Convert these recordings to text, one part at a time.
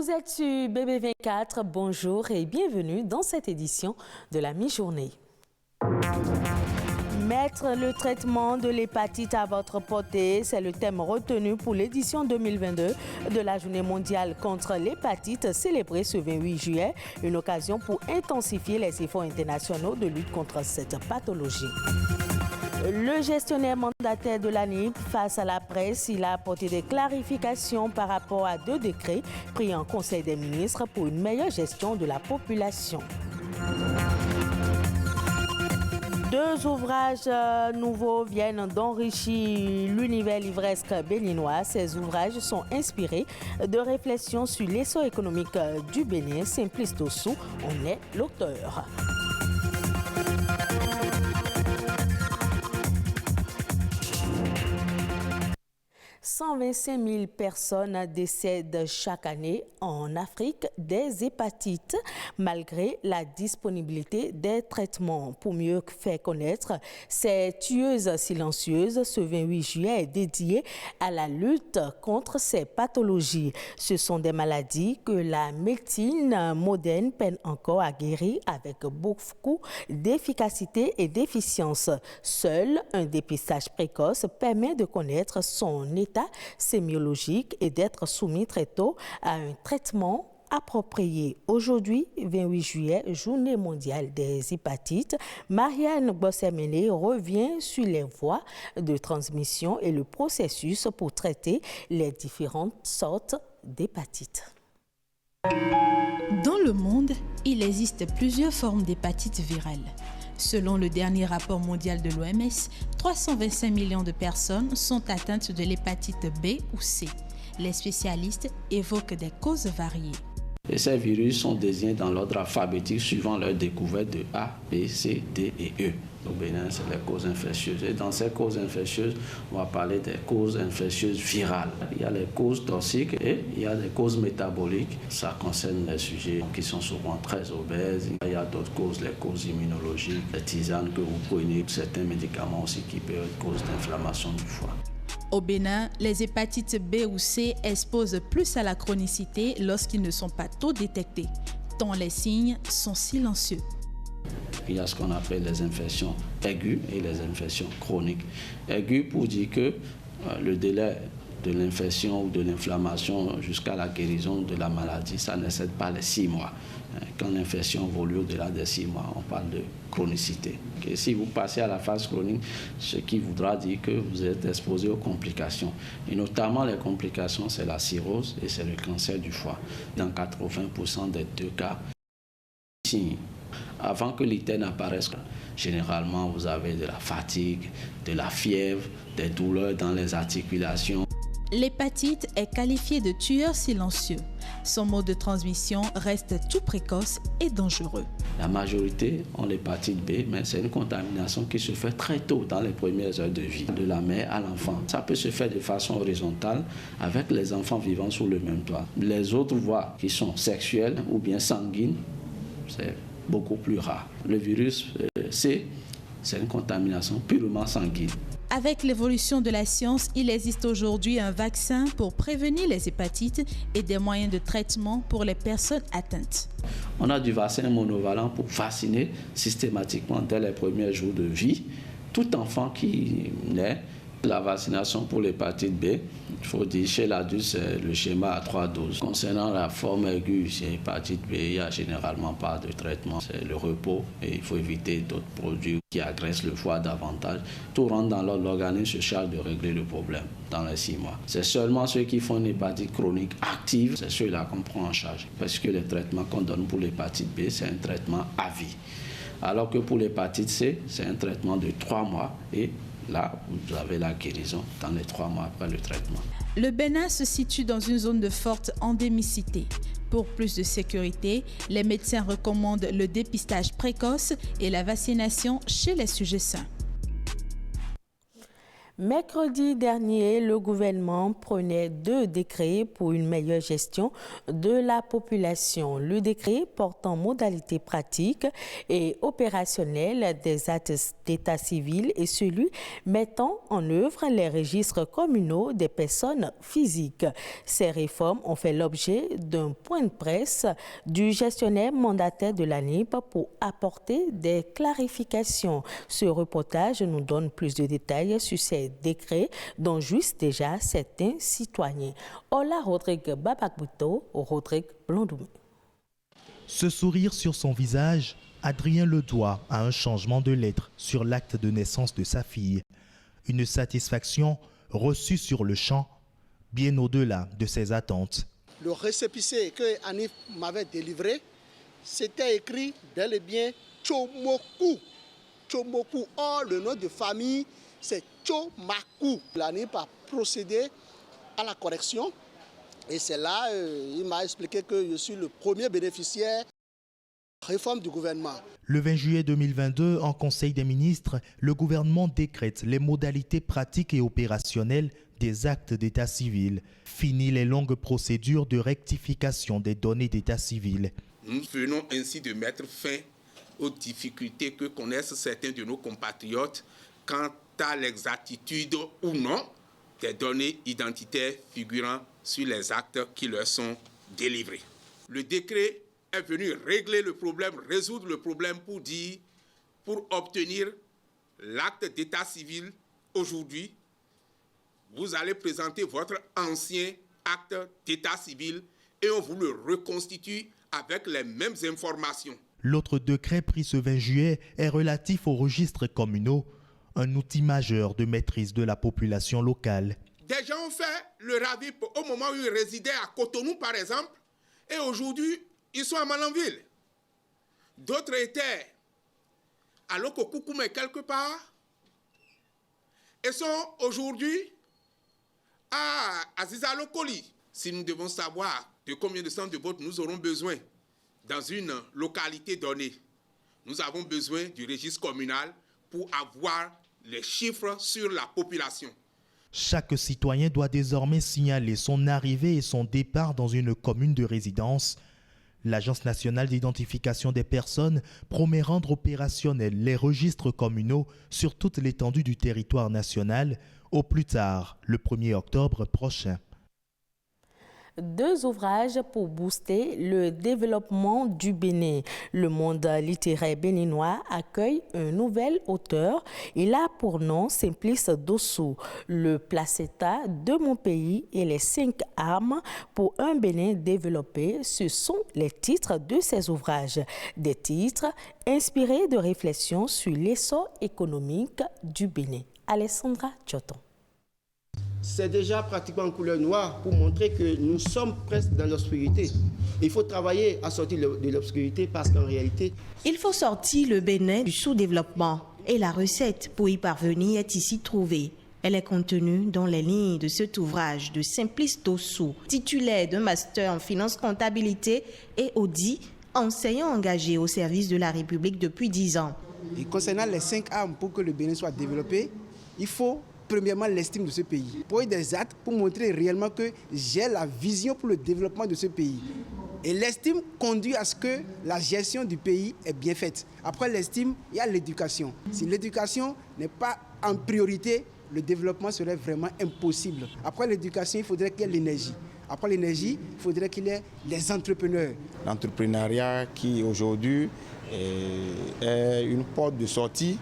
Vous êtes sur BB24, bonjour et bienvenue dans cette édition de la mi-journée. Mettre le traitement de l'hépatite à votre portée, c'est le thème retenu pour l'édition 2022 de la Journée mondiale contre l'hépatite célébrée ce 28 juillet, une occasion pour intensifier les efforts internationaux de lutte contre cette pathologie. Le gestionnaire mandataire de l'ANIP, face à la presse, il a apporté des clarifications par rapport à 2 décrets pris en Conseil des ministres pour une meilleure gestion de la population. 2 ouvrages nouveaux viennent d'enrichir l'univers livresque béninois. Ces ouvrages sont inspirés de réflexions sur l'essor économique du Bénin. Simplice Dossou en est l'auteur. 125 000 personnes décèdent chaque année en Afrique des hépatites, malgré la disponibilité des traitements. Pour mieux faire connaître ces tueuses silencieuses, ce 28 juillet est dédié à la lutte contre ces pathologies. Ce sont des maladies que la médecine moderne peine encore à guérir avec beaucoup d'efficacité et d'efficience. Seul un dépistage précoce permet de connaître son état sémiologique et d'être soumis très tôt à un traitement approprié. Aujourd'hui, 28 juillet, Journée mondiale des hépatites, Marianne Bossemene revient sur les voies de transmission et le processus pour traiter les différentes sortes d'hépatites. Dans le monde, il existe plusieurs formes d'hépatite virale. Selon le dernier rapport mondial de l'OMS, 325 millions de personnes sont atteintes de l'hépatite B ou C. Les spécialistes évoquent des causes variées. Et ces virus sont désignés dans l'ordre alphabétique suivant leur découverte de A, B, C, D et E. Au Bénin, c'est les causes infectieuses. Et dans ces causes infectieuses, on va parler des causes infectieuses virales. Il y a les causes toxiques et il y a les causes métaboliques. Ça concerne les sujets qui sont souvent très obèses. Il y a d'autres causes, les causes immunologiques, les tisanes que vous prenez, certains médicaments aussi qui peuvent être cause d'inflammation du foie. Au Bénin, les hépatites B ou C exposent plus à la chronicité lorsqu'ils ne sont pas tôt détectés, tant les signes sont silencieux. Il y a ce qu'on appelle les infections aiguës et les infections chroniques. Aiguës pour dire que le délai de l'infection ou de l'inflammation jusqu'à la guérison de la maladie, ça n'excède pas les 6 mois. Quand l'infection évolue au-delà des 6 mois, on parle de chronicité. Et si vous passez à la phase chronique, ce qui voudra dire que vous êtes exposé aux complications. Et notamment les complications, c'est la cirrhose et c'est le cancer du foie. Dans 80% des 2 cas, avant que l'ITER n'apparaisse, généralement vous avez de la fatigue, de la fièvre, des douleurs dans les articulations. L'hépatite est qualifiée de tueur silencieux. Son mode de transmission reste tout précoce et dangereux. La majorité ont l'hépatite B, mais c'est une contamination qui se fait très tôt dans les premières heures de vie, de la mère à l'enfant. Ça peut se faire de façon horizontale avec les enfants vivant sous le même toit. Les autres voies qui sont sexuelles ou bien sanguines, c'est beaucoup plus rare. Le virus C, c'est une contamination purement sanguine. Avec l'évolution de la science, il existe aujourd'hui un vaccin pour prévenir les hépatites et des moyens de traitement pour les personnes atteintes. On a du vaccin monovalent pour vacciner systématiquement dès les premiers jours de vie tout enfant qui naît. La vaccination pour l'hépatite B, il faut dire chez l'adulte, c'est le schéma à 3 doses. Concernant la forme aiguë, chez l'hépatite B, il n'y a généralement pas de traitement. C'est le repos et il faut éviter d'autres produits qui agressent le foie davantage. Tout rentre dans l'ordre, l'organisme se charge de régler le problème dans les 6 mois. C'est seulement ceux qui font une hépatite chronique active, c'est ceux-là qu'on prend en charge. Parce que les traitements qu'on donne pour l'hépatite B, c'est un traitement à vie. Alors que pour l'hépatite C, c'est un traitement de 3 mois et là, vous avez la guérison dans les 3 mois après le traitement. Le Bénin se situe dans une zone de forte endémicité. Pour plus de sécurité, les médecins recommandent le dépistage précoce et la vaccination chez les sujets sains. Mercredi dernier, le gouvernement prenait 2 décrets pour une meilleure gestion de la population. Le décret portant modalités pratiques et opérationnelles des actes d'état civil et celui mettant en œuvre les registres communaux des personnes physiques. Ces réformes ont fait l'objet d'un point de presse du gestionnaire mandataire de l'ANIP pour apporter des clarifications. Ce reportage nous donne plus de détails sur ces décrets dont jouissent déjà certains citoyens. Ola Rodrigue Babakbuto, Rodrigue Blondoumé. Ce sourire sur son visage, Adrien Ledoy a un changement de lettre sur l'acte de naissance de sa fille. Une satisfaction reçue sur le champ, bien au-delà de ses attentes. Le récépissé que Anif m'avait délivré, c'était écrit bel et bien Chomoku. Chomoku. Or, le nom de famille, c'est Chomaku. L'ANIP a procédé à la correction et c'est là, il m'a expliqué que je suis le premier bénéficiaire de la réforme du gouvernement. Le 20 juillet 2022, en Conseil des ministres, le gouvernement décrète les modalités pratiques et opérationnelles des actes d'état civil. Fini les longues procédures de rectification des données d'état civil. Nous venons ainsi de mettre fin aux difficultés que connaissent certains de nos compatriotes quant à l'exactitude ou non des données identitaires figurant sur les actes qui leur sont délivrés. Le décret est venu régler le problème, résoudre le problème pour obtenir l'acte d'état civil aujourd'hui. Vous allez présenter votre ancien acte d'état civil et on vous le reconstitue avec les mêmes informations. L'autre décret pris ce 20 juillet est relatif aux registres communaux, un outil majeur de maîtrise de la population locale. Des gens ont fait le RAVIP au moment où ils résidaient à Cotonou, par exemple, et aujourd'hui, ils sont à Malanville. D'autres étaient à Lokokoukoumé quelque part, et sont aujourd'hui à Azizalokoli. Si nous devons savoir de combien de centres de vote nous aurons besoin dans une localité donnée, nous avons besoin du registre communal pour avoir les chiffres sur la population. Chaque citoyen doit désormais signaler son arrivée et son départ dans une commune de résidence. L'Agence nationale d'identification des personnes promet rendre opérationnels les registres communaux sur toute l'étendue du territoire national, au plus tard le 1er octobre prochain. 2 ouvrages pour booster le développement du Bénin. Le monde littéraire béninois accueille un nouvel auteur. Il a pour nom Simplice Dossou. Le placenta de mon pays et les 5 armes pour un Bénin développé, ce sont les titres de ces ouvrages. Des titres inspirés de réflexions sur l'essor économique du Bénin. Alessandra Tchoton. C'est déjà pratiquement en couleur noire pour montrer que nous sommes presque dans l'obscurité. Il faut travailler à sortir de l'obscurité parce qu'en réalité... Il faut sortir le Bénin du sous-développement et la recette pour y parvenir est ici trouvée. Elle est contenue dans les lignes de cet ouvrage de Simplice Dossou, titulaire d'un master en finance comptabilité et audit, enseignant engagé au service de la République depuis 10 ans. Et concernant les 5 armes pour que le Bénin soit développé, il faut... premièrement, l'estime de ce pays. Pour des actes pour montrer réellement que j'ai la vision pour le développement de ce pays. Et l'estime conduit à ce que la gestion du pays est bien faite. Après l'estime, il y a l'éducation. Si l'éducation n'est pas en priorité, le développement serait vraiment impossible. Après l'éducation, il faudrait qu'il y ait l'énergie. Après l'énergie, il faudrait qu'il y ait les entrepreneurs. L'entrepreneuriat qui aujourd'hui est une porte de sortie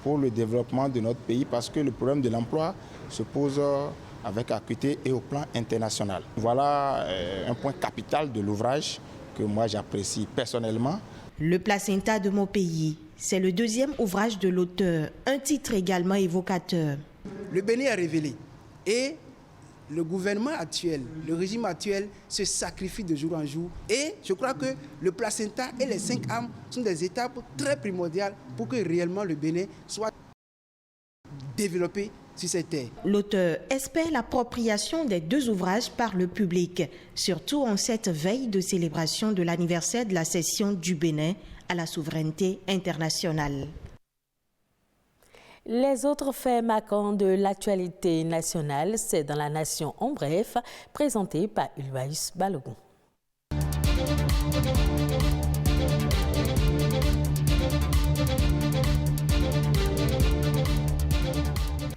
pour le développement de notre pays parce que le problème de l'emploi se pose avec acuité et au plan international. Voilà un point capital de l'ouvrage que moi j'apprécie personnellement. Le placenta de mon pays, c'est le 2e ouvrage de l'auteur, un titre également évocateur. Le Bénin est révélé et le gouvernement actuel, le régime actuel se sacrifie de jour en jour et je crois que le placenta et les 5 armes sont des étapes très primordiales pour que réellement le Bénin soit développé sur cette terre. L'auteur espère l'appropriation des 2 ouvrages par le public, surtout en cette veille de célébration de l'anniversaire de la cession du Bénin à la souveraineté internationale. Les autres faits marquants de l'actualité nationale, c'est dans la Nation en bref, présenté par Ulvaïs Balogun.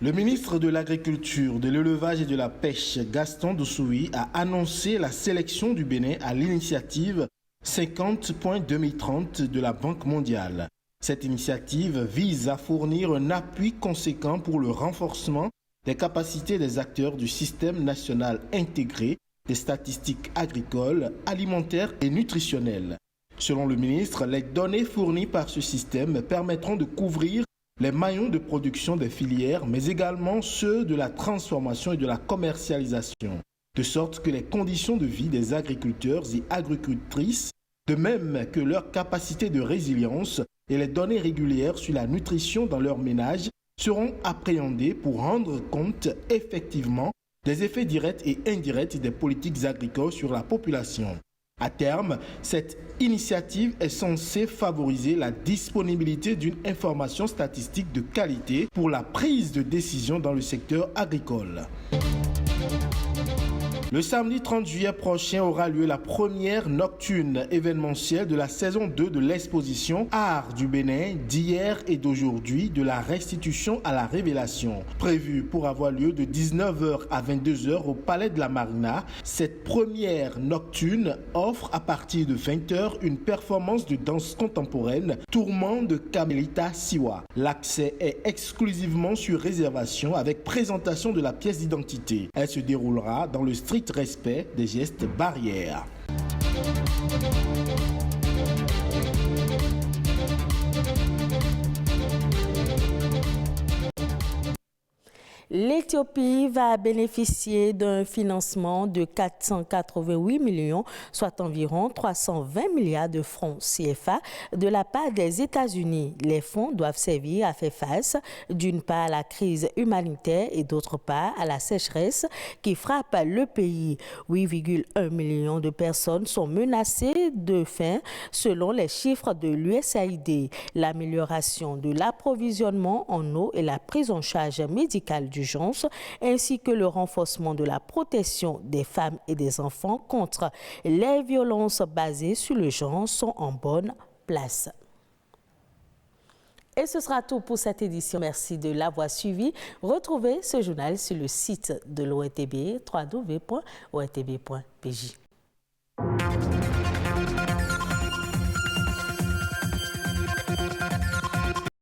Le ministre de l'Agriculture, de l'Élevage et de la Pêche, Gaston Dousoui, a annoncé la sélection du Bénin à l'initiative 50.2030 de la Banque mondiale. Cette initiative vise à fournir un appui conséquent pour le renforcement des capacités des acteurs du système national intégré des statistiques agricoles, alimentaires et nutritionnelles. Selon le ministre, les données fournies par ce système permettront de couvrir les maillons de production des filières, mais également ceux de la transformation et de la commercialisation, de sorte que les conditions de vie des agriculteurs et agricultrices, de même que leur capacité de résilience et les données régulières sur la nutrition dans leur ménage seront appréhendées pour rendre compte effectivement des effets directs et indirects des politiques agricoles sur la population. À terme, cette initiative est censée favoriser la disponibilité d'une information statistique de qualité pour la prise de décision dans le secteur agricole. Le samedi 30 juillet prochain aura lieu la première nocturne événementielle de la saison 2 de l'exposition Art du Bénin d'hier et d'aujourd'hui de la restitution à la révélation. Prévue pour avoir lieu de 19h à 22h au Palais de la Marina, cette première nocturne offre à partir de 20h une performance de danse contemporaine Tourment de Camelita Siwa. L'accès est exclusivement sur réservation avec présentation de la pièce d'identité. Elle se déroulera dans le strict respect des gestes barrières. L'Éthiopie va bénéficier d'un financement de 488 millions, soit environ 320 milliards de francs CFA de la part des États-Unis. Les fonds doivent servir à faire face d'une part à la crise humanitaire et d'autre part à la sécheresse qui frappe le pays. 8,1 millions de personnes sont menacées de faim selon les chiffres de l'USAID. L'amélioration de l'approvisionnement en eau et la prise en charge médicale d'urgence, ainsi que le renforcement de la protection des femmes et des enfants contre les violences basées sur le genre sont en bonne place. Et ce sera tout pour cette édition. Merci de l'avoir suivi. Retrouvez ce journal sur le site de l'ORTB, www.ortb.pj.